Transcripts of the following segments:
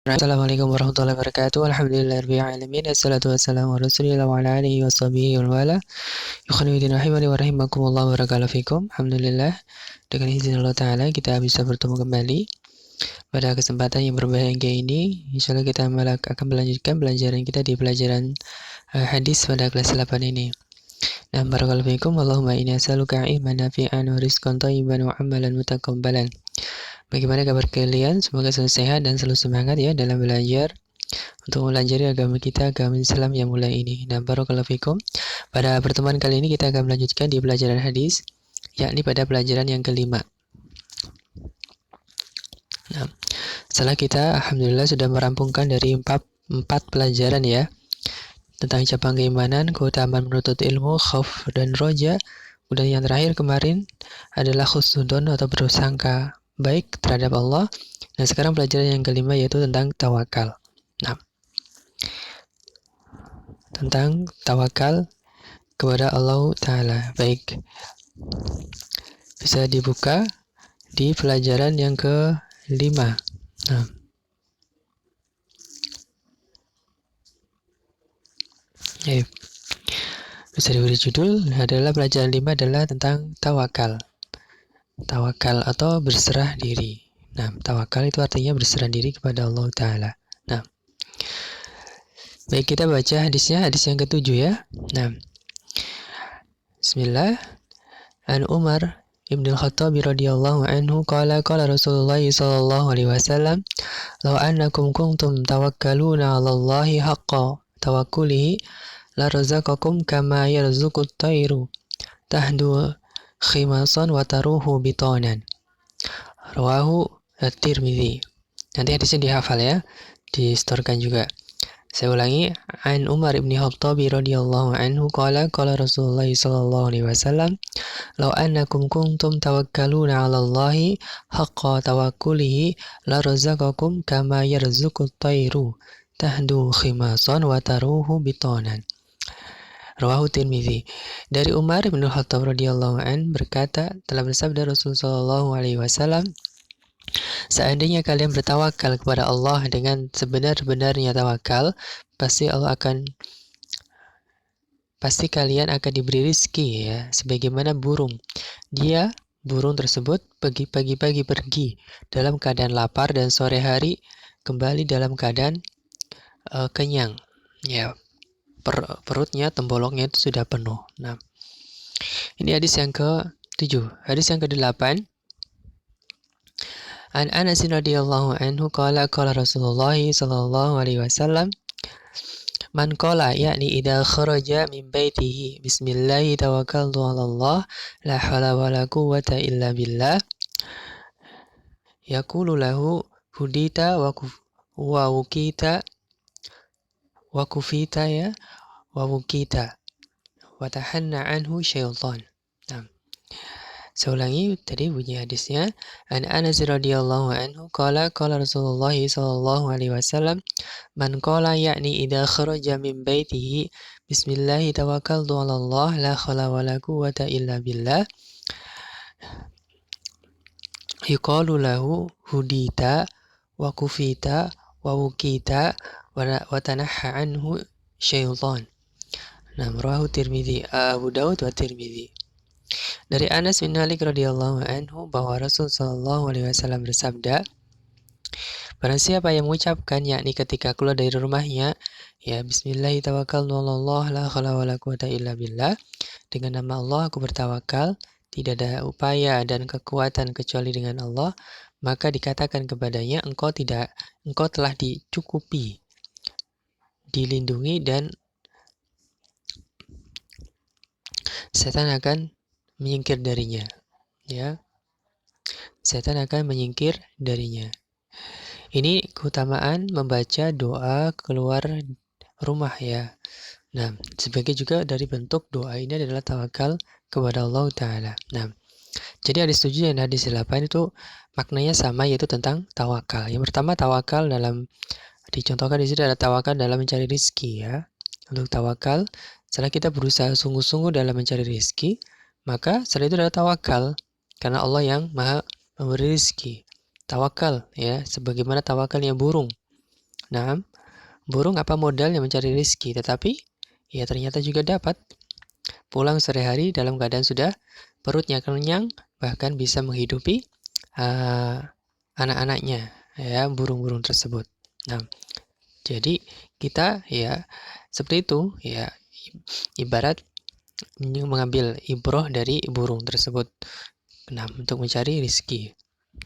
Assalamualaikum warahmatullahi wabarakatuh. Alhamdulillahirabbil alamin. Assalatu wassalamu ala Rasulillah wa ala alihi washabihi wa wala. Ikhwanuddin rahimani wa rahimakumullah wa barakallahu fikum. Alhamdulillah, dengan izin Allah taala kita bisa bertemu kembali pada kesempatan yang berbahagia ini. Insyaallah kita akan melanjutkan pelajaran kita di pelajaran hadis pada kelas 8 ini. Nah, barakallahu fikum. Allahumma inni as'aluka ilman nafi'an wa rizqan thayyiban wa amalan mutaqabbalan. Bagaimana kabar kalian? Semoga selalu sehat dan selalu semangat ya dalam belajar untuk mempelajari agama kita, agama Islam yang mulai ini. Nah, barakallahu fikum. Pada pertemuan kali ini kita akan melanjutkan di pelajaran hadis, yakni pada pelajaran yang kelima. Nah, setelah kita alhamdulillah sudah merampungkan dari empat pelajaran ya, tentang cabang keimanan, keutamaan menuntut ilmu, khauf dan roja. Kemudian yang terakhir kemarin adalah khusnudon atau bersangka baik terhadap Allah. Nah, sekarang pelajaran yang kelima yaitu tentang tawakal. Nah, tentang tawakal kepada Allah Ta'ala. Baik, bisa dibuka di pelajaran yang kelima. Nah, bisa diberi judul adalah pelajaran 5 adalah tentang tawakal. Tawakal atau berserah diri. Nah, tawakal itu artinya berserah diri kepada Allah Ta'ala. Nah, baik, kita baca hadisnya, hadis yang ketujuh ya. Nah, Bismillah. An Umar Ibn al-Khattab radhiyallahu anhu qala Rasulullah sallallahu alaihi wasallam law annakum kuntum tawakkaluna 'ala Allahi haqqa tawakkulihi la razaqakum kama yarzuqut tayru tahdu khimasan wa taruhu bitonan. Rawahu At-Tirmidzi. Nanti hadisnya dihafal ya, distorkan juga. Saya ulangi, an Umar ibn Khattab radhiyallahu anhu qala Rasulullah sallallahu alaihi wasallam law annakum kuntum tawakkaluna 'ala Allahi haqqa tawakkulihi la razaqakum kama yarzuqut tayru tahdu khimasan wa taruhu bitonan. Rawahu Tirmidzi. Dari Umar bin Khattab radhiyallahu an berkata, telah bersabda Rasulullah sallallahu alaihi wasallam, seandainya kalian bertawakal kepada Allah dengan sebenar-benarnya tawakal, pasti kalian akan diberi rizki ya, sebagaimana burung. Burung tersebut pagi-pagi pergi dalam keadaan lapar dan sore hari kembali dalam keadaan kenyang. Ya, perutnya, tembolongnya itu sudah penuh. Nah, ini hadis yang ke-7. Hadis yang ke-8. An Anas radhiyallahu anhu qala Rasulullah sallallahu alaihi wasallam man qala yakni idza kharaja min baitihi bismillah tawakkaltu 'ala Allah la haula wala quwwata illa billah yaqulu lahu hudita wa wukita wa kufita ya wa wukita wa tahanna anhu syaitan. Nah, saya ulangi tadi bunyi hadisnya. An Anas radhiyallahu anhu qala Rasulullah sallallahu alaihi wasallam man qala yakni idza kharaja min baitihi bismillah tawakkaltu 'ala Allah la haula wala quwwata illa billah yuqalu lahu hudita wa kufita wa wukita wa tanaha anhu syaitan. Nah, rawahu Tirmidzi, Abu Daud wa Tirmidzi. Dari Anas bin Malik radhiyallahu anhu bahwa Rasul sallallahu alaihi wasallam bersabda, barang siapa yang mengucapkan yakni ketika keluar dari rumahnya, ya bismillah tawakkaltu 'ala Allah la haula wala quwwata illa billah, dengan nama Allah aku bertawakal, tidak ada upaya dan kekuatan kecuali dengan Allah, maka dikatakan kepadanya engkau telah dicukupi, dilindungi dan setan akan menyingkir darinya. Ya. Setan akan menyingkir darinya. Ini keutamaan membaca doa keluar rumah ya. Nah, sebagai juga dari bentuk doa ini adalah tawakal kepada Allah Ta'ala. Nah, jadi hadis 7 dan hadis 8 itu maknanya sama, yaitu tentang tawakal. Yang pertama tawakal dicontohkan di sini adalah tawakal dalam mencari rizki ya. Untuk tawakal, setelah kita berusaha sungguh-sungguh dalam mencari rizki, maka setelah itu adalah tawakal. Karena Allah yang maha memberi rizki. Tawakal ya, sebagaimana tawakalnya burung. Nah, burung apa modalnya mencari rezeki, tetapi ya ternyata juga dapat. Pulang sore hari dalam keadaan sudah perutnya kenyang, bahkan bisa menghidupi anak-anaknya, ya, burung-burung tersebut. Nah, jadi kita ya seperti itu, ya, ibarat mengambil ibroh dari burung tersebut. Nah, untuk mencari rezeki,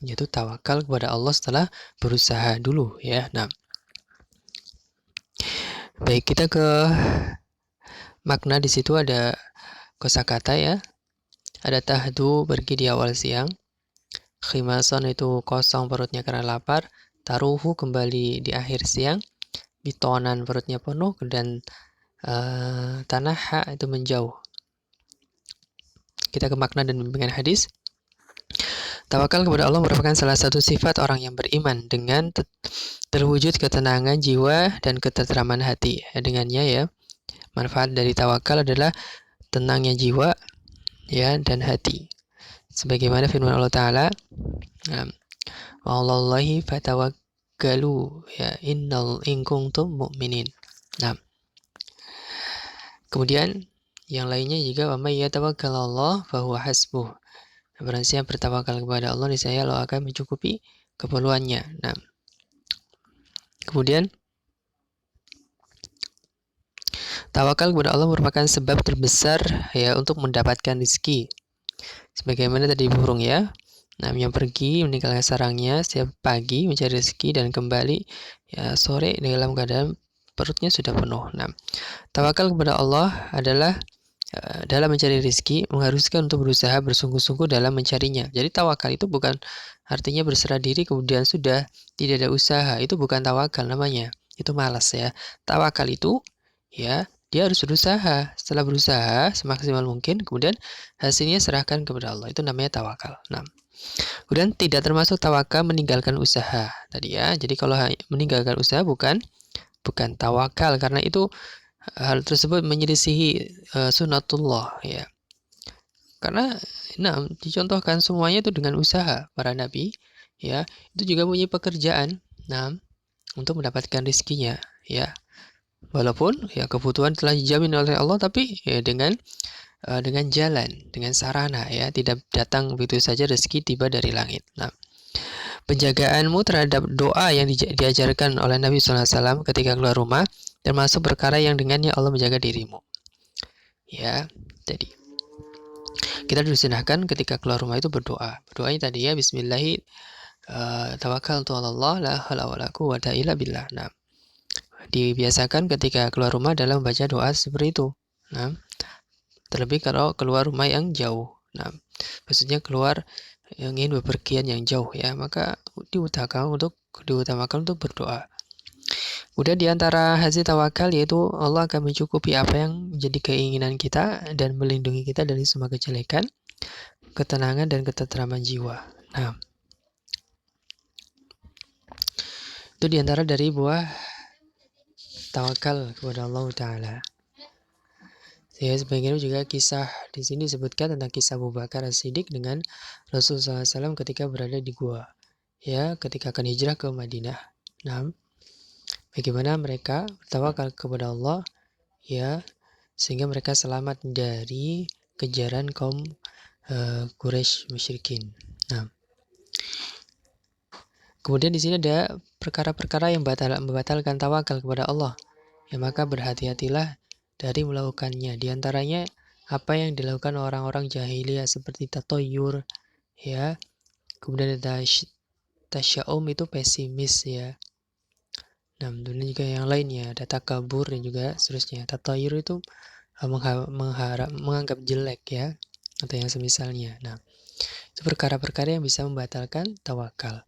yaitu tawakal kepada Allah setelah berusaha dulu, ya. Nah, baik, kita ke makna. Di situ ada kosakata, ya. Ada tahdu, pergi di awal siang. Khimason itu kosong perutnya karena lapar. Taruhu, kembali di akhir siang. Bitonan, perutnya penuh. Dan tanaha, itu menjauh. Kita ke makna dan bimbingan hadis. Tawakal kepada Allah merupakan salah satu sifat orang yang beriman dengan terwujud ketenangan jiwa dan ketentraman hati. Dengannya, ya, manfaat dari tawakal adalah tenangnya jiwa, ya, dan hati. Sebagaimana firman Allah Ta'ala, wa'alallahi fatawakkalu, ya, in kuntum mu'minin. Nah, kemudian yang lainnya juga, wa may yatawakkalallah fahuwa hasbuh. Barang siapa bertawakal kepada Allah, niscaya Allah akan mencukupi keperluannya. Nah, kemudian tawakal kepada Allah merupakan sebab terbesar, ya, untuk mendapatkan rezeki. Sebagaimana tadi burung, ya. Nah, yang pergi meninggalkan sarangnya setiap pagi mencari rezeki dan kembali, ya, sore dalam keadaan perutnya sudah penuh. Nah, tawakal kepada Allah adalah dalam mencari rezeki mengharuskan untuk berusaha bersungguh-sungguh dalam mencarinya. Jadi tawakal itu bukan artinya berserah diri kemudian sudah tidak ada usaha. Itu bukan tawakal namanya. Itu malas, ya. Tawakal itu, ya, dia harus berusaha. Setelah berusaha semaksimal mungkin, kemudian hasilnya serahkan kepada Allah. Itu namanya tawakal. Nah, kemudian tidak termasuk tawakal meninggalkan usaha tadi, ya. Jadi kalau meninggalkan usaha bukan tawakal, karena itu hal tersebut menyelisihi sunnatullah, ya. Karena dicontohkan semuanya itu dengan usaha. Para nabi, ya, itu juga punya pekerjaan, untuk mendapatkan rezekinya, ya. Walaupun, ya, kebutuhan telah dijamin oleh Allah, tapi ya dengan jalan, dengan sarana, ya, tidak datang begitu saja rezeki tiba dari langit. Nah, penjagaanmu terhadap doa yang diajarkan oleh Nabi SAW ketika keluar rumah termasuk perkara yang dengannya Allah menjaga dirimu. Ya, jadi kita disunahkan ketika keluar rumah itu berdoa. Berdoanya tadi, ya, Bismillahi tawakkaltu 'alallah la haula wala quwwata illa billah. Nah, dibiasakan ketika keluar rumah dalam membaca doa seperti itu. Nah, terlebih kalau keluar rumah yang jauh. Nah, maksudnya keluar yang ingin bepergian yang jauh, ya, maka diutamakan untuk berdoa. Kemudian diantara hasil tawakal yaitu Allah akan mencukupi apa yang menjadi keinginan kita dan melindungi kita dari semua kejelekan, ketenangan dan ketentraman jiwa. Nah, itu diantara dari buah tawakal kepada Allah Ta'ala. Ya, sebagian juga kisah di sini disebutkan tentang kisah Abu Bakar As-Siddiq dengan Rasulullah SAW ketika berada di gua, ya, ketika akan hijrah ke Madinah. Nah, bagaimana mereka bertawakal kepada Allah, ya, sehingga mereka selamat dari kejaran kaum Quraisy musyrikin. Nah, kemudian di sini ada perkara-perkara yang membatalkan tawakal kepada Allah. Ya, maka berhati-hatilah dari melakukannya. Di antaranya apa yang dilakukan orang-orang jahiliyah seperti tatoyur, ya. Kemudian ada tasya'um, itu pesimis, ya. Nah, dan juga yang lainnya ada takabur dan juga seterusnya. Tatoyur itu menganggap jelek, ya, atau yang semisalnya. Nah, itu perkara-perkara yang bisa membatalkan tawakal.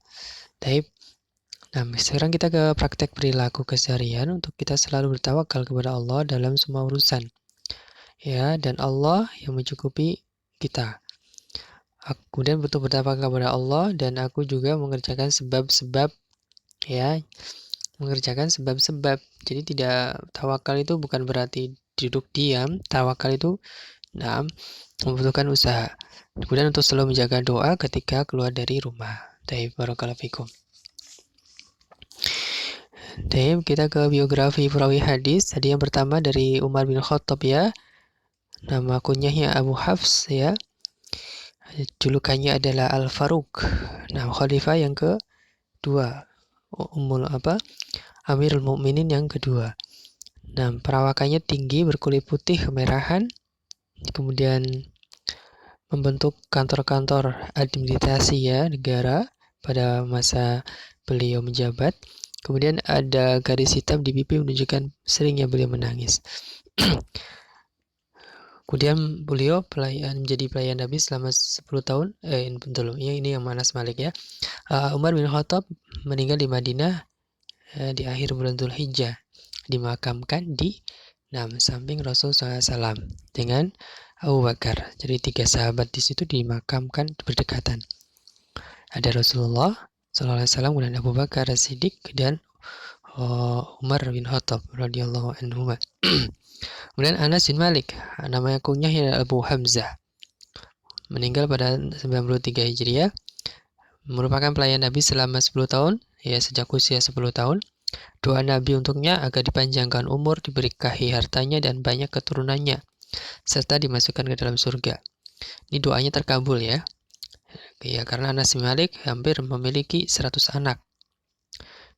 Nah, sekarang kita ke praktek perilaku keseharian untuk kita selalu bertawakal kepada Allah dalam semua urusan. Ya, dan Allah yang mencukupi kita. Kemudian butuh bertawakal kepada Allah dan aku juga mengerjakan sebab-sebab, ya, mengerjakan sebab-sebab. Jadi tidak, tawakal itu bukan berarti duduk diam. Tawakal itu membutuhkan usaha. Kemudian untuk selalu menjaga doa ketika keluar dari rumah. Barakallahu fikum. Kita ke biografi perawi hadis. Tadi yang pertama dari Umar bin Khattab ya. Nama kunyahnya Abu Hafs ya. Julukannya adalah Al-Faruq. Nah, khalifah yang kedua. Amirul Mukminin yang kedua. Nah, perawakannya tinggi, berkulit putih kemerahan. Kemudian membentuk kantor-kantor administrasi ya negara pada masa beliau menjabat. Kemudian ada garis hitam di pipi menunjukkan seringnya beliau menangis. Kemudian beliau menjadi pelayan Nabi selama 10 tahun. Betul, ini yang Anas Malik ya. Umar bin Khattab meninggal di Madinah di akhir bulan Dzulhijjah. Dimakamkan di samping Rasul SAW dengan Abu Bakar. Jadi 3 sahabat di situ dimakamkan berdekatan. Ada Rasulullah SAW, kemudian Abu Bakar As-Siddiq dan Umar bin Khattab radhiyallahu anhu. Kemudian Anas bin Malik, namanya kunyahnya Abu Hamzah, meninggal pada 93 Hijriah, merupakan pelayan Nabi selama 10 tahun, ya sejak usia 10 tahun. Doa Nabi untuknya agar dipanjangkan umur, diberkahi hartanya dan banyak keturunannya, serta dimasukkan ke dalam surga. Ini doanya terkabul ya. Ya, karena Anas bin Malik hampir memiliki 100 anak.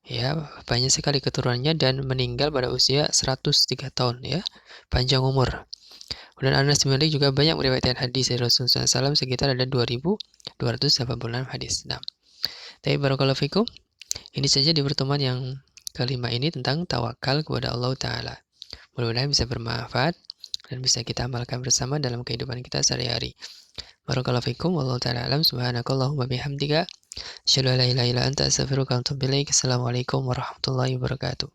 Ya, banyak sekali keturunannya dan meninggal pada usia 103 tahun ya. Panjang umur. Kemudian Anas bin Malik juga banyak meriwayatkan hadis dari Rasulullah SAW, sekitar ada 2286 hadis. Nah, tapi barakallahu fikum. Ini saja di pertemuan yang kelima ini tentang tawakal kepada Allah Ta'ala. Mudah-mudahan bisa bermanfaat dan bisa kita amalkan bersama dalam kehidupan kita sehari-hari. Barakallahu fikum. Wallahu ta'ala alam. Subhanakallahumma bihamdika asyhadu an la ilaha illa anta astaghfiruka wa atubu ilaik. Assalamualaikum warahmatullahi wabarakatuh.